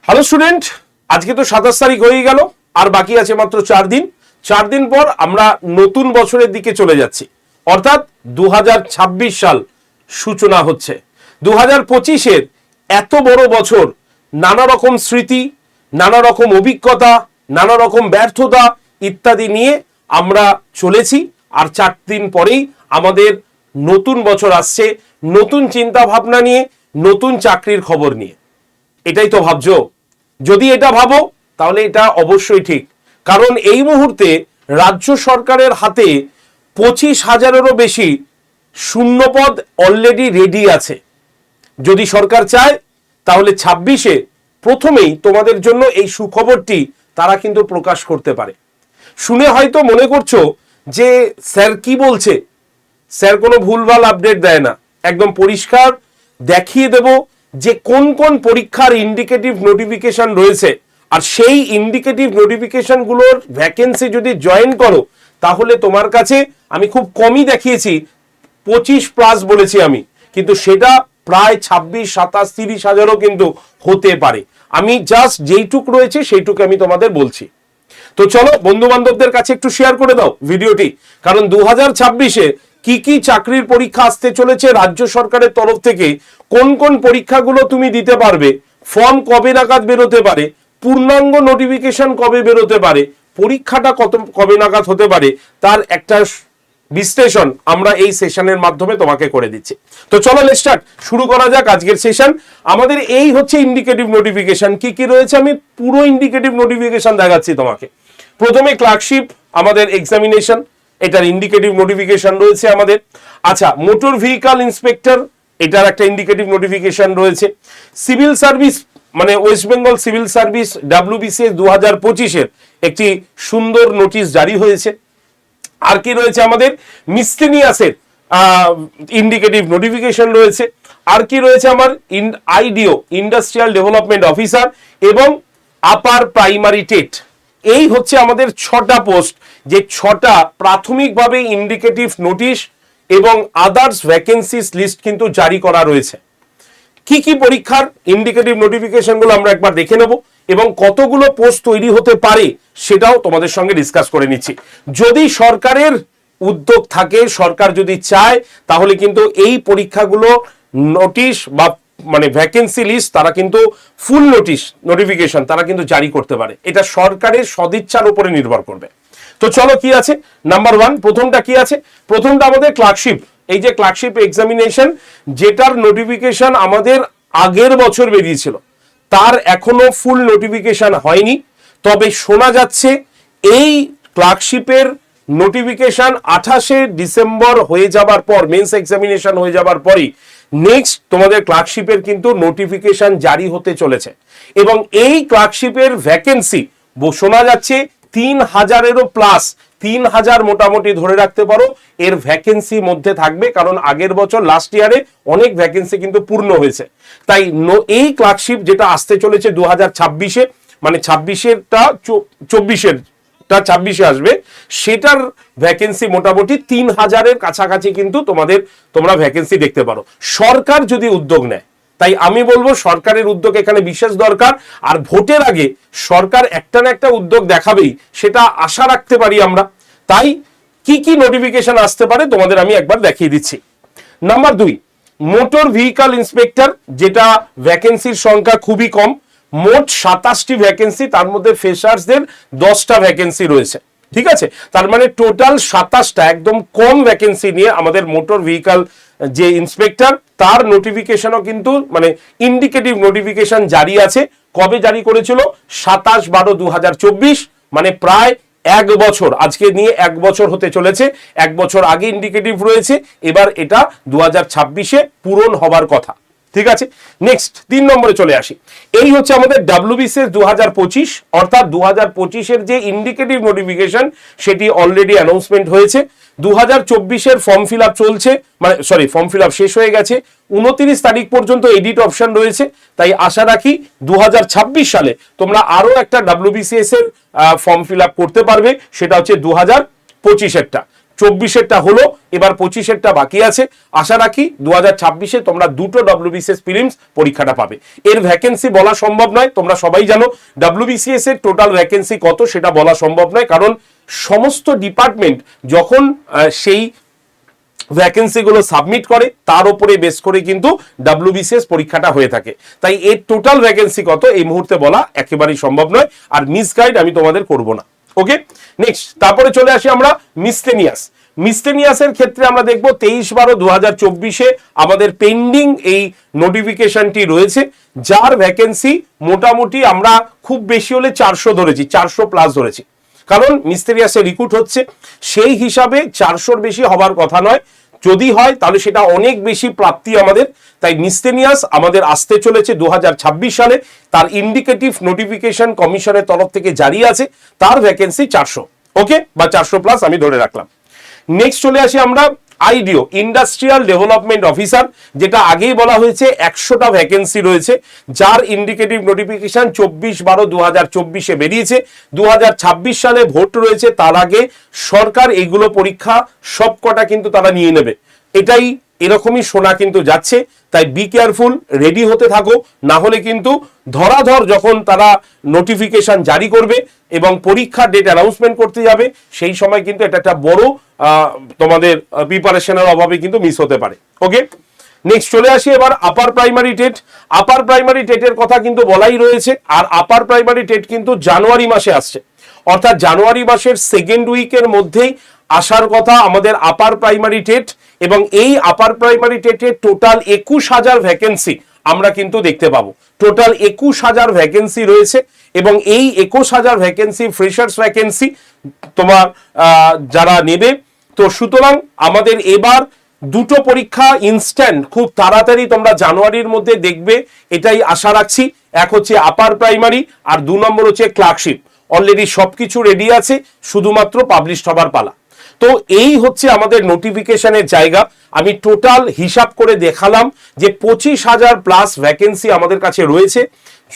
Hello student, আজকে তো 27 তারিখ হয়ে গেল, আর বাকি আছে মাত্র 4 দিন। 4 দিন পর আমরা নতুন বছরের দিকে চলে যাচ্ছি, অর্থাৎ 2026 সাল সূচনা হচ্ছে। 2025-এর এত বড় বছর, নানা রকম স্মৃতি, নানা রকম অভিজ্ঞতা, নানা রকম ব্যর্থতা ইত্যাদি নিয়ে আমরা চলেছি। আর 4 দিন পরেই আমাদের নতুন বছর আসছে, নতুন চিন্তা ভাবনা নিয়ে, নতুন চাকরির খবর নিয়ে। এটাই তো ভাবছো? যদি এটা ভাবো তাহলে এটা অবশ্যই ঠিক, কারণ এই মুহূর্তে রাজ্য সরকারের হাতে 25,000-এরও বেশি শূন্যপদ অলরেডি রেডি আছে। যদি সরকার চায় তাহলে 26-এ প্রথমেই তোমাদের জন্য এই সুখবরটি তারা কিন্তু প্রকাশ করতে পারে। শুনে হয়তো মনে করছো যে স্যার কি বলছে, স্যার কোনো ভুলভাল আপডেট দেয় না, একদম পরিষ্কার দেখিয়ে দেব যে কোন কোন পরীক্ষার ইন্ডিকেটিভ নোটিফিকেশন রয়েছে। আর সেই ইন্ডিকেটিভ নোটিফিকেশনগুলোর ভ্যাকেন্সি যদি জয়েন করো তাহলে তোমার কাছে আমি খুব কমই দেখিয়েছি, 25+ বলেছি আমি, কিন্তু সেটা প্রায় 26, 27, 30 হাজারও কিন্তু হতে পারে। আমি জাস্ট যেইটুক রয়েছে সেইটুকু আমি তোমাদের বলছি। তো চলো বন্ধু বান্ধবদের কাছে একটু শেয়ার করে দাও ভিডিওটি, কারণ 2026-এ কি কি চাকরির পরীক্ষা আসতে চলেছে রাজ্য সরকারের তরফ থেকে, কোন কোন পরীক্ষাগুলো তুমি দিতে পারবে, ফর্ম কবে নাগাদ বেরোতে পারে, পূর্ণাঙ্গ নোটিফিকেশন কবে বেরোতে পারে, পরীক্ষাটা কবে নাগাদ হতে পারে, তার একটা বিশ্লেষণ আমরা এই সেশনের মাধ্যমে তোমাকে করে দিচ্ছি। তো চলো লেটস স্টার্ট, শুরু করা যাক আজকের সেশন। আমাদের এই হচ্ছে ইন্ডিকেটিভ নোটিফিকেশন, কি কি রয়েছে আমি পুরো ইন্ডিকেটিভ নোটিফিকেশন দেখাচ্ছি তোমাকে। প্রথমে ক্লার্কশিপ আমাদের এক্সামিনেশন, এটার ইন্ডিকেটিভ নোটিফিকেশন রয়েছে আমাদের। আচ্ছা, মোটর ভেহিকল ইন্সপেক্টর, এটার একটা ইন্ডিকেটিভ নোটিফিকেশন রয়েছে। সিভিল সার্ভিস মানে West Bengal civil service WBCS 2025-এর একটি সুন্দর নোটিশ জারি হয়েছে। আর কি রয়েছে আমাদের, মিসলেনিয়াসের ইন্ডিকেটিভ নোটিফিকেশন রয়েছে। আর কি রয়েছে আমার, IDO ইন্ডাস্ট্রিয়াল ডেভেলপমেন্ট অফিসার এবং আপার প্রাইমারি টেট। এই হচ্ছে আমাদের 6টা পোস্ট, যে 6টা প্রাথমিকভাবে ইন্ডিকেটিভ নোটিশ এবং আদার্স ভ্যাকেন্সিস লিস্ট কিন্তু জারি করা রয়েছে। কি কি পরীক্ষার ইন্ডিকেটিভ নোটিফিকেশনগুলো আমরা একবার দেখে নেব এবং কতগুলো পোস্ট তৈরি হতে পারে সেটাও তোমাদের সঙ্গে ডিসকাস করে নিচ্ছি। যদি সরকারের উদ্যোগ থাকে, সরকার যদি চায়, তাহলে কিন্তু এই পরীক্ষাগুলো নোটিশ বা মানে ভ্যাকেন্সি লিস্ট তারা কিন্তু ফুল নোটিফিকেশন তারা কিন্তু জারি করতে পারে। এটা সরকারের সদিচ্ছার উপরে নির্ভর করবে। তো চলো কি আছে, নাম্বার 1 প্রথমটা কি আছে, প্রথমটা আমাদের ক্লার্কশিপ। এই যে ক্লার্কশিপ এক্সামিনেশন, যেটার নোটিফিকেশন আমাদের আগের বছর বেরিয়েছিল, তার এখনো ফুল নোটিফিকেশন হয়নি। তবে শোনা যাচ্ছে এই ক্লার্কশিপের নোটিফিকেশন 28শে ডিসেম্বর হয়ে যাবার পর, মেন্স এক্সামিনেশন হয়ে যাবার পরই নেক্সট তোমাদের ক্লার্কশিপের কিন্তু নোটিফিকেশন জারি হতে চলেছে। এবং এই ক্লার্কশিপের ভ্যাকেন্সি শোনা যাচ্ছে 3,000-এরও প্লাস, 3,000 মোটামুটি ধরে রাখতে পারো এর ভ্যাকেন্সি মধ্যে থাকবে, কারণ আগের বছর লাস্ট ইয়ারে অনেক ভ্যাকেন্সি কিন্তু পূর্ণ হয়েছে। তাই এই ক্লার্কশিপ যেটা আসতে চলেছে 2026-এ, মানে 26-এরটা 26-এ আসবে, সেটার ভ্যাকেন্সি মোটামুটি 3,000-এর কাছাকাছি কিন্তু তোমরা ভ্যাকেন্সি দেখতে পারো, সরকার যদি উদ্যোগ নেয়। তাই আমি বলবো সরকারের উদ্যোগ এখানে বিশেষ দরকার। আর ভোটের আগে সরকার একটা না একটা উদ্যোগ দেখাবেই, সেটা আশা রাখতে পারি আমরা। তাই কি কি নোটিফিকেশন আসতে পারে তোমাদের আমি একবার দেখিয়ে দিচ্ছি। নাম্বার 2 মোটর ভেহিকল ইন্সপেক্টর, যেটা ভ্যাকেন্সির সংখ্যা খুবই কম, মোট 27টি ভ্যাকেন্সি, তার মধ্যে ফ্রেশার্সদের 10টা ভ্যাকেন্সি রয়েছে। ঠিক আছে, তার মানে টোটাল 27টা একদম কম ভ্যাকেন্সি নিয়ে আমাদের মোটর ভেহিকল যে ইন্সপেক্টর, তার নোটিফিকেশনও কিন্তু মানে ইন্ডিকেটিভ নোটিফিকেশন জারি আছে। কবে জারি করেছিল, 27/12/2024, মানে প্রায় 1 বছর, আজকে নিয়ে 1 বছর হতে চলেছে। 1 বছর আগে ইন্ডিকেটিভ রয়েছে, এবার এটা 2026-এ পূরণ হবার কথা। ঠিক আছে, নেক্সট 3 নম্বরে চলে আসি। এই হচ্ছে আমাদের WBCS 2025, অর্থাৎ 2025-এর যে ইন্ডিকেটিভ নোটিফিকেশন সেটি অলরেডি অ্যানাউন্সমেন্ট হয়েছে। 2024-এর ফর্ম ফিল আপ চলছে, মানে ফর্ম ফিল আপ শেষ হয়ে গেছে, 29 তারিখ পর্যন্ত এডিট অপশন রয়েছে। তাই আশা রাখি 2026 সালে তোমরা আরো একটা WBCS এর ফর্ম ফিল আপ করতে পারবে, সেটা হচ্ছে 2025-এরটা। 24-এরটা হলো, এবার 25-এরটা বাকি আছে। আশা রাখি 2026-এ তোমরা দুটো WBCS প্রিলিমস পরীক্ষাটা পাবে। এর ভ্যাকেন্সি বলা সম্ভব নয়, তোমরা সবাই জানো WBCS এর টোটাল ভ্যাকেন্সি কত সেটা বলা সম্ভব নয়, কারণ সমস্ত ডিপার্টমেন্ট যখন সেই ভ্যাকেন্সিগুলো সাবমিট করে তার উপরে বেস করে কিন্তু WBCS পরীক্ষাটা হয়ে থাকে। তাই এর টোটাল ভ্যাকেন্সি কত এই মুহূর্তে বলা একেবারেই সম্ভব নয়, আর মিসগাইড আমি তোমাদের করব না। ওকে, নেক্সট তারপরে চলে আসি আমরা মিসলেনিয়াসের ক্ষেত্রে আমরা দেখব 23/12/2024-এ আমাদের পেন্ডিং এই নোটিফিকেশনটি রয়েছে, যার ভ্যাকেন্সি মোটামুটি আমরা খুব বেশি হলে 400 ধরেছি, 400+ ধরেছি, কারণ মিসলেনিয়াসে রিক্রুট হচ্ছে, সেই হিসাবে 400-র বেশি হবার কথা নয়। যদি হয় তাহলে সেটা অনেক বেশি প্রাপ্তি আমাদের। তাই মিসলেনিয়াস আমাদের আসতে চলেছে 2026 সালে, তার ইন্ডিকেটিভ নোটিফিকেশন কমিশনের তরফ থেকে জারি আছে, তার ভ্যাকেন্সি 400, ওকে, বা 400+ আমি ধরে রাখলাম। নেক্সট চলে আসি আমরা আইডিও, ইন্ডাস্ট্রিয়াল ডেভেলপমেন্ট অফিসার, যেটা আগেই বলা হয়েছে 100টা ভ্যাকেন্সি রয়েছে, যার ইন্ডিকেটিভ নোটিফিকেশন 24/12/2024-এ বেরিয়েছে। 2026 সালে ভোট রয়েছে, তার আগে সরকার এইগুলো পরীক্ষা সবকটা কিন্তু তারা নিয়ে নেবে, এটাই এরকমই শোনা কিন্তু যাচ্ছে। তাই বি কেয়ারফুল, রেডি হতে থাকো, না হলে কিন্তু ধরাধর যখন তারা নোটিফিকেশন জারি করবে এবং পরীক্ষার ডেট অ্যানাউন্সমেন্ট করতে যাবে, সেই সময় কিন্তু এটা একটা বড় তোমাদের প্রিপারেশনের অভাবে কিন্তু মিস হতে পারে। ওকে, নেক্সট চলে আসি এবার আপার প্রাইমারি টেটের কথা কিন্তু বলাই রয়েছে, আর আপার প্রাইমারি টেট কিন্তু জানুয়ারি মাসে আসছে, অর্থাৎ জানুয়ারি মাসের সেকেন্ড উইকের মধ্যেই আসার কথা আমাদের আপার প্রাইমারি টেট। এবং এই আপার প্রাইমারি টেটে টোটাল 21,000 ভ্যাকেন্সি আমরা কিন্তু দেখতে পাবো, টোটাল 21,000 ভ্যাকেন্সি রয়েছে। এবং এই 21,000 ভ্যাকেন্সি ফ্রেশার্স ভ্যাকেন্সি তোমার যারা নেবে, তো সুতরাং আমাদের এবার দুটো পরীক্ষা ইনস্ট্যান্ট খুব তাড়াতাড়ি তোমরা জানুয়ারির মধ্যে দেখবে, এটাই আশা রাখছি। এক হচ্ছে আপার প্রাইমারি, আর 2 নম্বর হচ্ছে ক্লার্কশিপ। অলরেডি সবকিছু রেডি আছে, শুধুমাত্র পাবলিশ হবার পালা। তো এই হচ্ছে আমাদের নোটিফিকেশনের জায়গা। আমি টোটাল হিসাব করে দেখালাম যে 25,000+ ভ্যাকেন্সি আমাদের কাছে রয়েছে।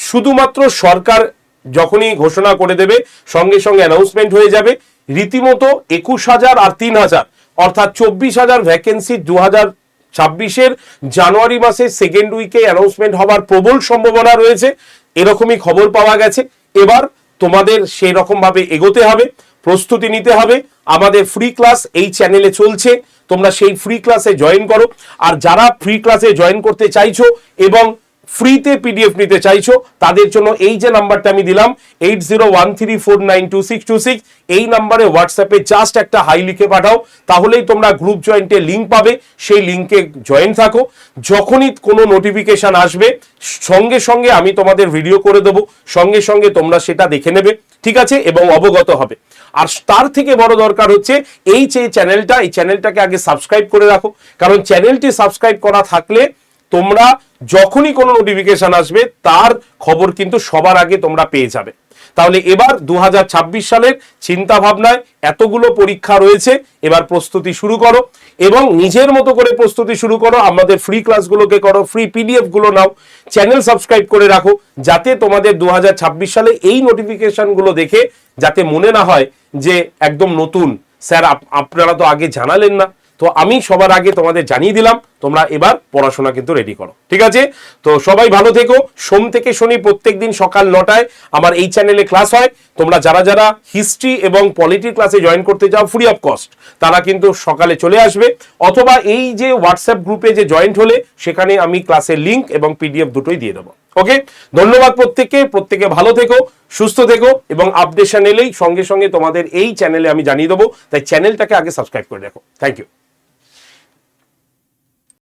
শুধুমাত্র সরকার যখনই ঘোষণা করে দেবে সঙ্গে সঙ্গে অ্যানাউন্সমেন্ট হয়ে যাবে, রীতিমতো 21,000 আর 3,000 অর্থাৎ 24,000 ভ্যাকেন্সি 2026-এর জানুয়ারি মাসের সেকেন্ড উইকে অ্যানাউন্সমেন্ট হবার প্রবল সম্ভাবনা রয়েছে, এরকমই খবর পাওয়া গেছে। এবার তোমাদের সেই রকম ভাবে এগোতে হবে, প্রস্তুতি নিতে হবে। আমাদের ফ্রি ক্লাস এই চ্যানেলে চলছে, তোমরা সেই ফ্রি ক্লাসে জয়েন করো। আর যারা ফ্রি ক্লাসে জয়েন করতে চাইছো এবং ফ্রিতে পিডিএফ নিতে চাইছো, তাদের জন্য এই যে নাম্বারটা আমি দিলাম 8013492626, এই নাম্বারে হোয়াটসঅ্যাপে জাস্ট একটা হাই লিখে পাঠাও, তাহলেই তোমরা গ্রুপ জয়েন্টের লিঙ্ক পাবে, সেই লিঙ্কে জয়েন থাকো। যখনই কোনো নোটিফিকেশন আসবে সঙ্গে সঙ্গে আমি তোমাদের ভিডিও করে দেবো, সঙ্গে সঙ্গে তোমরা সেটা দেখে নেবে, ঠিক আছে, এবং অবগত হবে। আর তার থেকে বড় দরকার হচ্ছে এই যে চ্যানেলটা, এই চ্যানেলটাকে আগে সাবস্ক্রাইব করে রাখো, কারণ চ্যানেলটি সাবস্ক্রাইব করা থাকলে তোমরা যখনই কোনো নোটিফিকেশন আসবে তার খবর কিন্তু সবার আগে তোমরা পেয়ে যাবে। তাহলে এবার 2026 সালের চিন্তা ভাবনায় এতগুলো পরীক্ষা রয়েছে, এবার প্রস্তুতি শুরু করো এবং নিজের মতো করে প্রস্তুতি শুরু করো। আমাদের ফ্রি ক্লাসগুলোকে করো, ফ্রি পিডিএফ গুলো নাও, চ্যানেল সাবস্ক্রাইব করে রাখো, যাতে তোমাদের 2026 সালে এই নোটিফিকেশনগুলো দেখে যাতে মনে না হয় যে একদম নতুন, স্যার আপনারা তো আগে জানালেন না। তো আমি সবার আগে তোমাদের জানিয়ে দিলাম, তোমরা এবার পড়াশোনা কিন্তু রেডি করো, ঠিক আছে। তো সবাই ভালো থেকো। সোম থেকে শনি প্রত্যেকদিন সকাল 9টায় আমার এই চ্যানেলে ক্লাস হয়। তোমরা যারা যারা হিস্ট্রি এবং পলিটি ক্লাসে জয়েন করতে চাও ফ্রি অফ কস্ট, তারা কিন্তু সকালে চলে আসবে, অথবা এই যে হোয়াটসঅ্যাপ গ্রুপে যে জয়েন্ট হলে সেখানে আমি ক্লাসের লিঙ্ক এবং পিডিএফ দুটোই দিয়ে দেবো। ওকে, ধন্যবাদ প্রত্যেকে ভালো থেকো, সুস্থ থেকো, এবং আপডেশন এলেই সঙ্গে সঙ্গে তোমাদের এই চ্যানেলে আমি জানিয়ে দেবো। তাই চ্যানেলটাকে আগে সাবস্ক্রাইব করে রাখো। Thank you.